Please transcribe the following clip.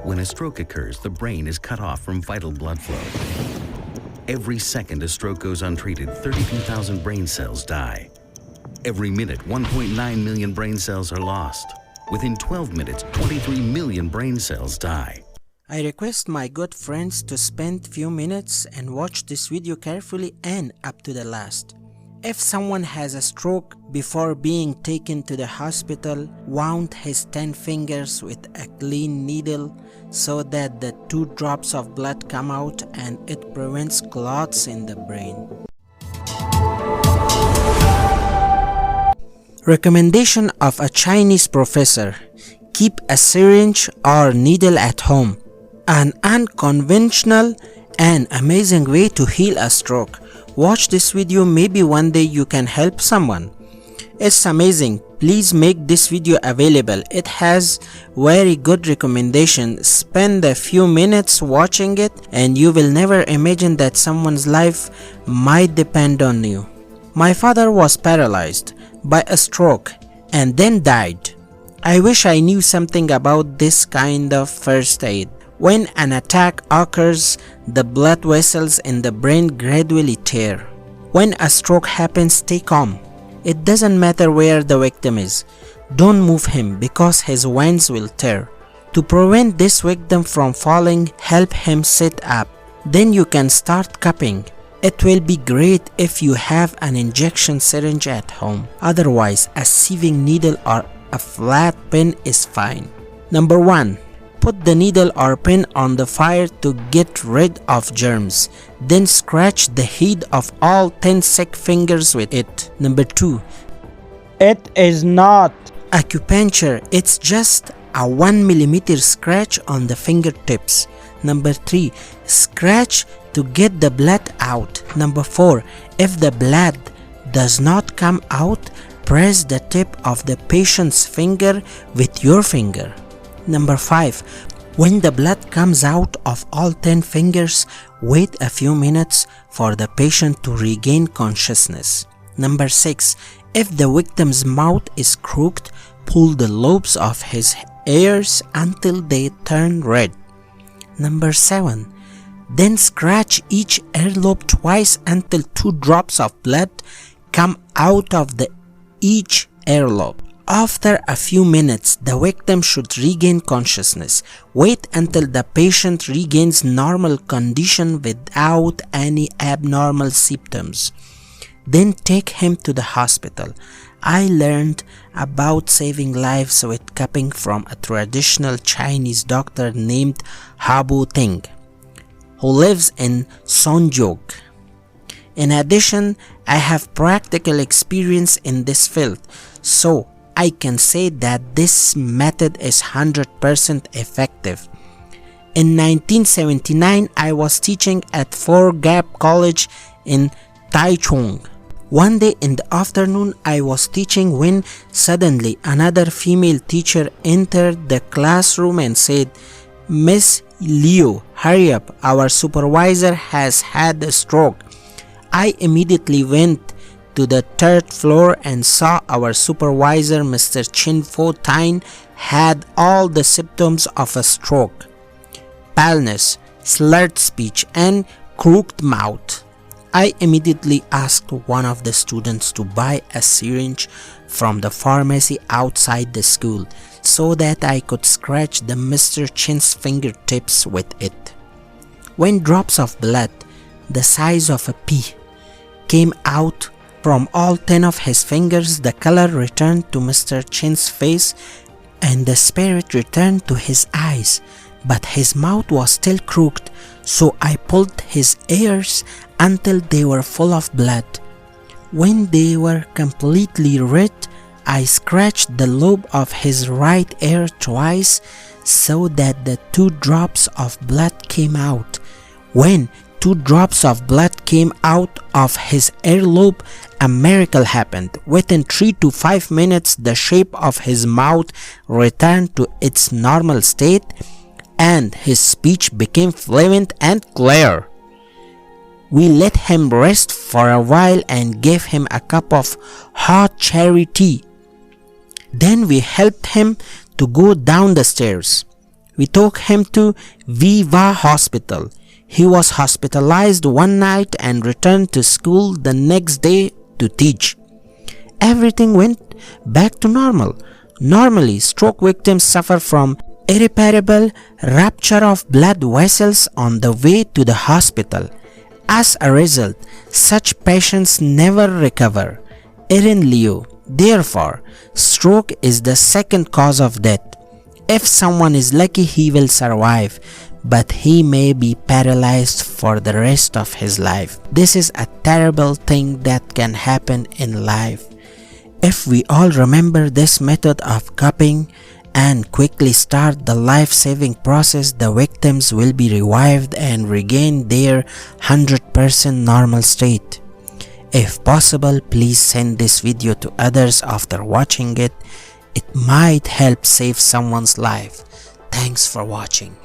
When a stroke occurs, the brain is cut off from vital blood flow. Every second a stroke goes untreated, 32,000 brain cells die. Every minute, 1.9 million brain cells are lost. Within 12 minutes, 23 million brain cells die. I request my good friends to spend few minutes and watch this video carefully and up to the last. If someone has a stroke, before being taken to the hospital, wound his 10 fingers with a clean needle so that the 2 drops of blood come out and it prevents clots in the brain. Recommendation of a Chinese professor: keep a syringe or needle at home. An unconventional and amazing way to heal a stroke. Watch this video, maybe one day you can help someone. It's amazing. Please make this video available. It has very good recommendation. Spend a few minutes watching it and you will never imagine that someone's life might depend on you. My father was paralyzed by a stroke and then died. I wish I knew something about this kind of first aid. When an attack occurs, the blood vessels in the brain gradually tear. When a stroke happens, stay calm. It doesn't matter where the victim is. Don't move him because his veins will tear. To prevent this victim from falling, help him sit up. Then you can start cupping. It will be great if you have an injection syringe at home. Otherwise, a sieving needle or a flat pin is fine. Number 1. Put the needle or pin on the fire to get rid of germs. Then scratch the head of all 10 sick fingers with it. Number 2. It is not acupuncture. It's just a 1 mm scratch on the fingertips. Number 3. Scratch to get the blood out. Number 4. If the blood does not come out, press the tip of the patient's finger with your finger. Number 5. When the blood comes out of all 10 fingers, wait a few minutes for the patient to regain consciousness. Number 6. If the victim's mouth is crooked, pull the lobes of his ears until they turn red. Number 7. Then scratch each earlobe twice until 2 drops of blood come out of each earlobe. After a few minutes, the victim should regain consciousness. Wait until the patient regains normal condition without any abnormal symptoms. Then take him to the hospital. I learned about saving lives with cupping from a traditional Chinese doctor named Habu Ting, who lives in Songjog. In addition, I have practical experience in this field, so I can say that this method is 100% effective. In 1979, I was teaching at Four Gap College in Taichung. One day in the afternoon, I was teaching when suddenly another female teacher entered the classroom and said, "Miss Liu, hurry up, our supervisor has had a stroke." I immediately went to the 3rd floor and saw our supervisor, Mr. Chin Fo Tain, had all the symptoms of a stroke: paleness, slurred speech, and crooked mouth. I immediately asked one of the students to buy a syringe from the pharmacy outside the school so that I could scratch the Mr. Chin's fingertips with it. When drops of blood the size of a pea came out from all 10 of his fingers, the color returned to Mr. Chin's face and the spirit returned to his eyes, but his mouth was still crooked, so I pulled his ears until they were full of blood. When they were completely red, I scratched the lobe of his right ear twice so that the 2 drops of blood came out. When 2 drops of blood came out of his earlobe, a miracle happened. Within 3 to 5 minutes, the shape of his mouth returned to its normal state and his speech became fluent and clear. We let him rest for a while and gave him a cup of hot cherry tea. Then we helped him to go down the stairs. We took him to Viva Hospital. He was hospitalized one night and returned to school the next day to teach. Everything went back to normal. Normally, stroke victims suffer from irreparable rupture of blood vessels on the way to the hospital. As a result, such patients never recover. Erin Leo. Therefore, stroke is the second cause of death. If someone is lucky, he will survive, but he may be paralyzed for the rest of his life. This is a terrible thing that can happen in life. If we all remember this method of cupping and quickly start the life-saving process, the victims will be revived and regain their 100% normal state. If possible, please send this video to others after watching it. It might help save someone's life. Thanks for watching.